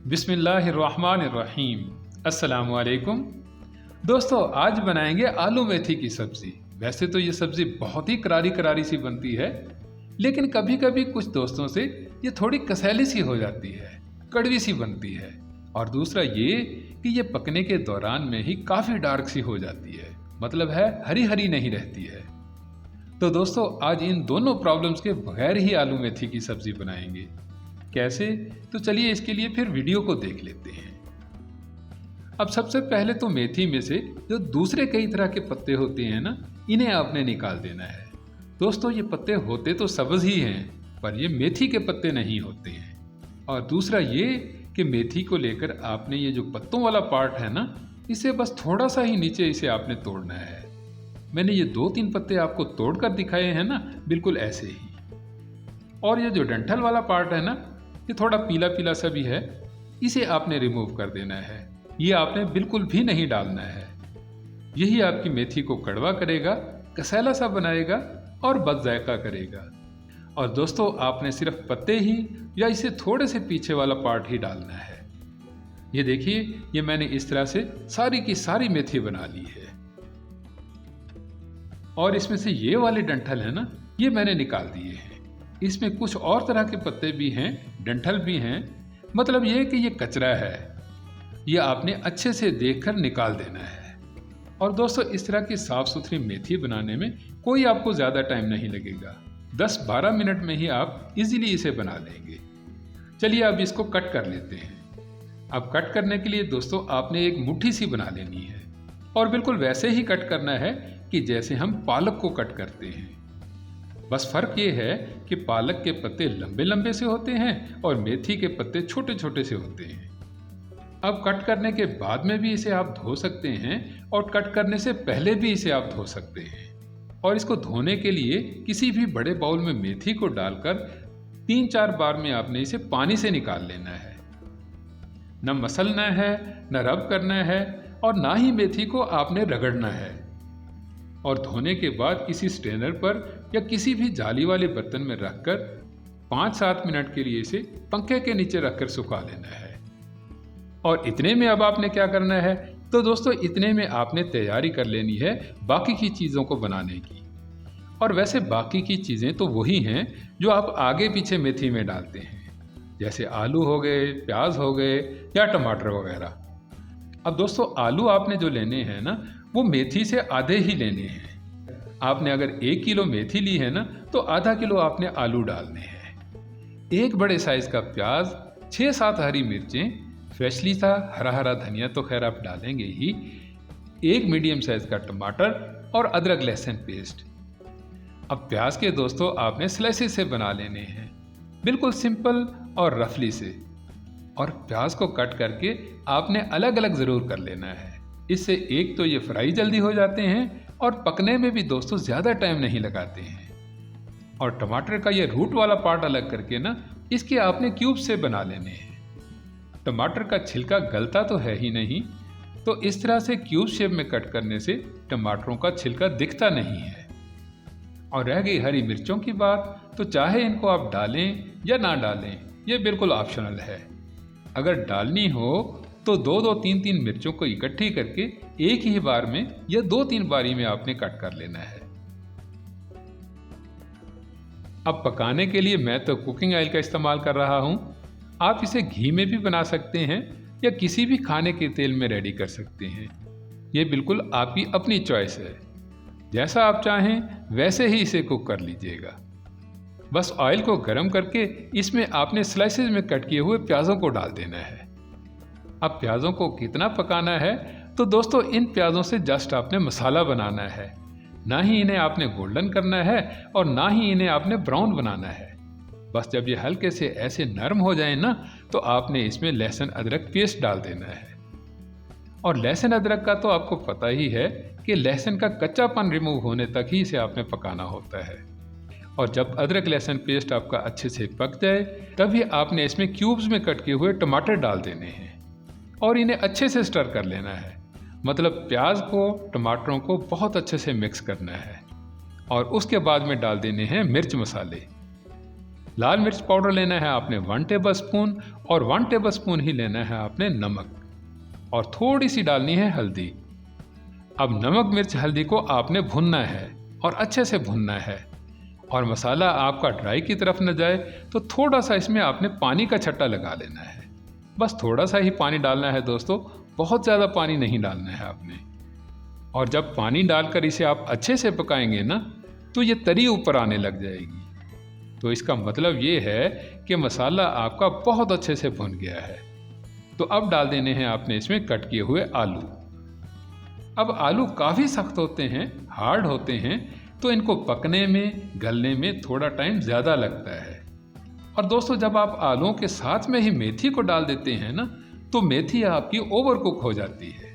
बिस्मिल्लाहिर्रहमानिर्रहीम। अस्सलाम वालेकुम दोस्तों, आज बनाएंगे आलू मेथी की सब्ज़ी। वैसे तो ये सब्ज़ी बहुत ही करारी करारी सी बनती है, लेकिन कभी कभी कुछ दोस्तों से ये थोड़ी कसैली सी हो जाती है, कड़वी सी बनती है। और दूसरा ये कि ये पकने के दौरान में ही काफ़ी डार्क सी हो जाती है, मतलब है हरी हरी नहीं रहती है। तो दोस्तों, आज इन दोनों प्रॉब्लम्स के बगैर ही आलू मेथी की सब्ज़ी बनाएंगे। कैसे? तो चलिए इसके लिए फिर वीडियो को देख लेते हैं। अब सबसे पहले तो मेथी में से जो दूसरे कई तरह के पत्ते होते हैं ना, इन्हें आपने निकाल देना है। दोस्तों, ये पत्ते होते तो सब्ज ही हैं, पर ये मेथी के पत्ते नहीं होते हैं। और दूसरा ये कि मेथी को लेकर आपने ये जो पत्तों वाला पार्ट है ना, इसे बस थोड़ा सा ही नीचे इसे आपने तोड़ना है। मैंने ये 2-3 पत्ते आपको तोड़कर दिखाए हैं ना, बिल्कुल ऐसे ही। और ये जो डंठल वाला पार्ट है ना, ये थोड़ा पीला पीला सा भी है, इसे आपने रिमूव कर देना है। ये आपने बिल्कुल भी नहीं डालना है। यही आपकी मेथी को कड़वा करेगा, कसैला सा बनाएगा और बदजायका करेगा। और दोस्तों, आपने सिर्फ पत्ते ही या इसे थोड़े से पीछे वाला पार्ट ही डालना है। ये देखिए, ये मैंने इस तरह से सारी की सारी मेथी बना ली है। और इसमें से ये वाले डंठल है ना, ये मैंने निकाल दिए हैं। इसमें कुछ और तरह के पत्ते भी हैं, डंठल भी हैं, मतलब ये कि ये कचरा है, ये आपने अच्छे से देखकर निकाल देना है। और दोस्तों, इस तरह की साफ सुथरी मेथी बनाने में कोई आपको ज़्यादा टाइम नहीं लगेगा। 10-12 मिनट में ही आप इजीली इसे बना लेंगे। चलिए अब इसको कट कर लेते हैं। अब कट करने के लिए दोस्तों, आपने एक मुट्ठी सी बना लेनी है और बिल्कुल वैसे ही कट करना है कि जैसे हम पालक को कट करते हैं। बस फर्क ये है कि पालक के पत्ते लंबे लंबे से होते हैं और मेथी के पत्ते छोटे छोटे से होते हैं। अब कट करने के बाद में भी इसे आप धो सकते हैं और कट करने से पहले भी इसे आप धो सकते हैं। और इसको धोने के लिए किसी भी बड़े बाउल में मेथी को डालकर 3-4 बार में आपने इसे पानी से निकाल लेना है। न मसलना है, न रब करना है और ना ही मेथी को आपने रगड़ना है। और धोने के बाद किसी स्ट्रेनर पर या किसी भी जाली वाले बर्तन में रखकर 5-7 मिनट के लिए इसे पंखे के नीचे रखकर सुखा लेना है। और इतने में अब आपने क्या करना है? तो दोस्तों, इतने में आपने तैयारी कर लेनी है बाकी की चीज़ों को बनाने की। और वैसे बाकी की चीज़ें तो वही हैं जो आप आगे पीछे मेथी में डालते हैं, जैसे आलू हो गए, प्याज हो गए या टमाटर वगैरह। अब दोस्तों, आलू आपने जो लेने हैं ना, वो मेथी से आधे ही लेने हैं। आपने अगर 1 किलो मेथी ली है ना, तो आधा किलो आपने आलू डालने हैं। एक बड़े साइज का प्याज, 6-7 हरी मिर्चें, फ्रेशली सा हरा हरा धनिया तो खैर आप डालेंगे ही, एक मीडियम साइज का टमाटर और अदरक लहसुन पेस्ट। अब प्याज के दोस्तों, आपने स्लाइसेस से बना लेने हैं, बिल्कुल सिंपल और रफली से। और प्याज को कट करके आपने अलग अलग ज़रूर कर लेना है। इससे एक तो ये फ्राई जल्दी हो जाते हैं और पकने में भी दोस्तों ज़्यादा टाइम नहीं लगाते हैं। और टमाटर का ये रूट वाला पार्ट अलग करके ना, इसके आपने क्यूब से बना लेने हैं। टमाटर का छिलका गलता तो है ही नहीं, तो इस तरह से क्यूब शेप में कट करने से टमाटरों का छिलका दिखता नहीं है। और रह गई हरी मिर्चों की बात, तो चाहे इनको आप डालें या ना डालें, ये बिल्कुल ऑप्शनल है। अगर डालनी हो तो 2-2, 3-3 मिर्चों को इकट्ठी करके एक ही बार में या 2-3 बारी में आपने कट कर लेना है। अब पकाने के लिए मैं तो कुकिंग ऑयल का इस्तेमाल कर रहा हूं। आप इसे घी में भी बना सकते हैं या किसी भी खाने के तेल में रेडी कर सकते हैं। ये बिल्कुल आपकी अपनी चॉइस है, जैसा आप चाहें वैसे ही इसे कुक कर लीजिएगा। बस ऑयल को गर्म करके इसमें आपने स्लाइसेस में कट किए हुए प्याज़ों को डाल देना है। अब प्याज़ों को कितना पकाना है? तो दोस्तों, इन प्याज़ों से जस्ट आपने मसाला बनाना है, ना ही इन्हें आपने गोल्डन करना है और ना ही इन्हें आपने ब्राउन बनाना है। बस जब ये हल्के से ऐसे नरम हो जाए ना, तो आपने इसमें लहसुन अदरक पेस्ट डाल देना है। और लहसुन अदरक का तो आपको पता ही है कि लहसुन का कच्चापन रिमूव होने तक ही इसे आपने पकाना होता है। और जब अदरक लहसुन पेस्ट आपका अच्छे से पक जाए, तभी आपने इसमें क्यूब्स में कट किए हुए टमाटर डाल देने हैं और इन्हें अच्छे से स्टर कर लेना है। मतलब प्याज को, टमाटरों को बहुत अच्छे से मिक्स करना है। और उसके बाद में डाल देने हैं मिर्च मसाले। लाल मिर्च पाउडर लेना है आपने 1 टेबल स्पून और 1 टेबल स्पून ही लेना है आपने नमक और थोड़ी सी डालनी है हल्दी। अब नमक मिर्च हल्दी को आपने भुनना है और अच्छे से भुनना है और मसाला आपका ड्राई की तरफ न जाए तो थोड़ा सा इसमें आपने पानी का छट्टा लगा लेना है। बस थोड़ा सा ही पानी डालना है दोस्तों, बहुत ज़्यादा पानी नहीं डालना है आपने। और जब पानी डालकर इसे आप अच्छे से पकाएंगे ना तो ये तरी ऊपर आने लग जाएगी। तो इसका मतलब ये है कि मसाला आपका बहुत अच्छे से भुन गया है। तो अब डाल देने हैं आपने इसमें कट किए हुए आलू। अब आलू काफ़ी सख्त होते हैं, हार्ड होते हैं, तो इनको पकने में गलने में थोड़ा टाइम ज़्यादा लगता है। और दोस्तों जब आप आलूओं के साथ में ही मेथी को डाल देते हैं ना तो मेथी आपकी ओवर कुक हो जाती है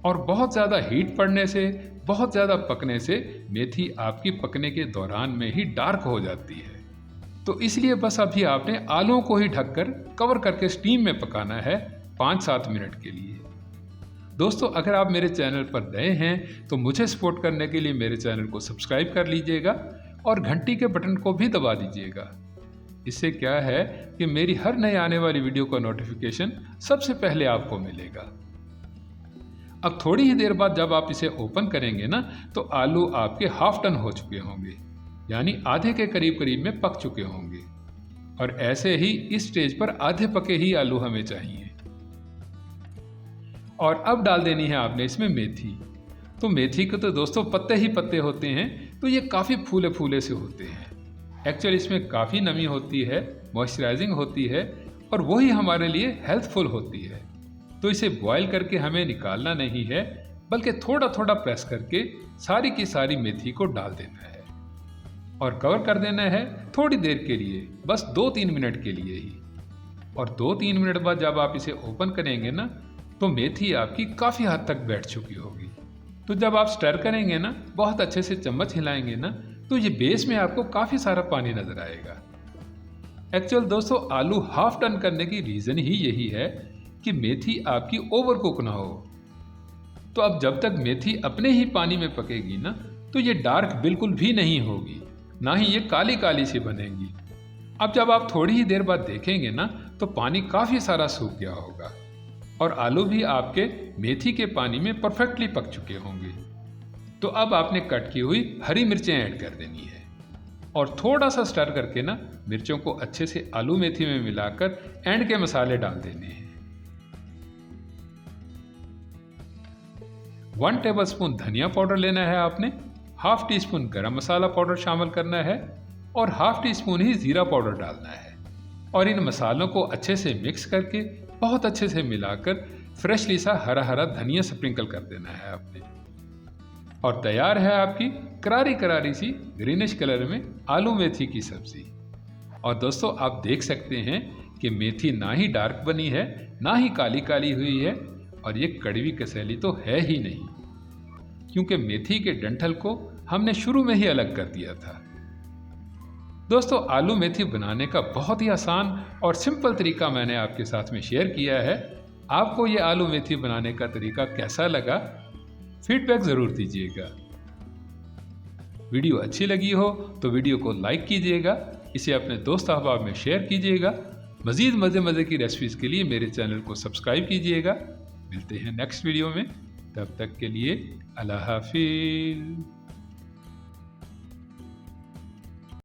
और बहुत ज़्यादा हीट पड़ने से, बहुत ज़्यादा पकने से मेथी आपकी पकने के दौरान में ही डार्क हो जाती है। तो इसलिए बस अभी आपने आलूओं को ही ढककर कवर करके स्टीम में पकाना है 5-7 मिनट के लिए। दोस्तों अगर आप मेरे चैनल पर नए हैं तो मुझे सपोर्ट करने के लिए मेरे चैनल को सब्सक्राइब कर लीजिएगा और घंटी के बटन को भी दबा दीजिएगा। इससे क्या है कि मेरी हर नई आने वाली वीडियो का नोटिफिकेशन सबसे पहले आपको मिलेगा। अब थोड़ी ही देर बाद जब आप इसे ओपन करेंगे ना तो आलू आपके हाफ टन हो चुके होंगे, यानी आधे के करीब करीब में पक चुके होंगे। और ऐसे ही इस स्टेज पर आधे पके ही आलू हमें चाहिए। और अब डाल देनी है आपने इसमें मेथी। तो मेथी के तो दोस्तों पत्ते ही पत्ते होते हैं, तो ये काफ़ी फूले फूले से होते हैं। एक्चुअली इसमें काफ़ी नमी होती है, मॉइस्चराइजिंग होती है और वही हमारे लिए हेल्थफुल होती है। तो इसे बॉईल करके हमें निकालना नहीं है, बल्कि थोड़ा थोड़ा प्रेस करके सारी की सारी मेथी को डाल देना है और कवर कर देना है थोड़ी देर के लिए, बस 2-3 मिनट के लिए ही। और 2-3 मिनट बाद जब आप इसे ओपन करेंगे ना तो मेथी आपकी काफ़ी हद तक बैठ चुकी होगी। तो जब आप स्टर करेंगे ना, बहुत अच्छे से चम्मच हिलाएंगे ना, तो ये बेस में आपको काफ़ी सारा पानी नज़र आएगा। एक्चुअल दोस्तों आलू हाफ टन करने की रीज़न ही यही है कि मेथी आपकी ओवर कुक ना हो। तो अब जब तक मेथी अपने ही पानी में पकेगी ना तो ये डार्क बिल्कुल भी नहीं होगी, ना ही ये काली काली सी बनेगी। अब जब आप थोड़ी ही देर बाद देखेंगे ना तो पानी काफ़ी सारा सूख गया होगा और आलू भी आपके मेथी के पानी में परफेक्टली पक चुके होंगे। तो अब आपने कट की हुई हरी मिर्चें ऐड कर देनी है और थोड़ा सा स्टर करके ना मिर्चों को अच्छे से आलू मेथी में मिलाकर एंड के मसाले डाल देने हैं। 1 टेबल स्पून धनिया पाउडर लेना है आपने, ½ टी स्पून गरम मसाला पाउडर शामिल करना है और ½ टी स्पून ही जीरा पाउडर डालना है। और इन मसालों को अच्छे से मिक्स करके बहुत अच्छे से मिलाकर फ्रेशली सा हरा हरा धनिया स्प्रिंकल कर देना है आपने। और तैयार है आपकी करारी करारी सी ग्रीनिश कलर में आलू मेथी की सब्जी। और दोस्तों आप देख सकते हैं कि मेथी ना ही डार्क बनी है, ना ही काली काली हुई है और ये कड़वी कसैली तो है ही नहीं, क्योंकि मेथी के डंठल को हमने शुरू में ही अलग कर दिया था। दोस्तों आलू मेथी बनाने का बहुत ही आसान और सिंपल तरीका मैंने आपके साथ में शेयर किया है। आपको ये आलू मेथी बनाने का तरीका कैसा लगा, फीडबैक ज़रूर दीजिएगा। वीडियो अच्छी लगी हो तो वीडियो को लाइक कीजिएगा, इसे अपने दोस्त अहबाब में शेयर कीजिएगा। मज़ीद मज़े की रेसिपीज़ के लिए मेरे चैनल को सब्सक्राइब कीजिएगा। मिलते हैं नेक्स्ट वीडियो में, तब तक के लिए अल्लाह हाफिज़।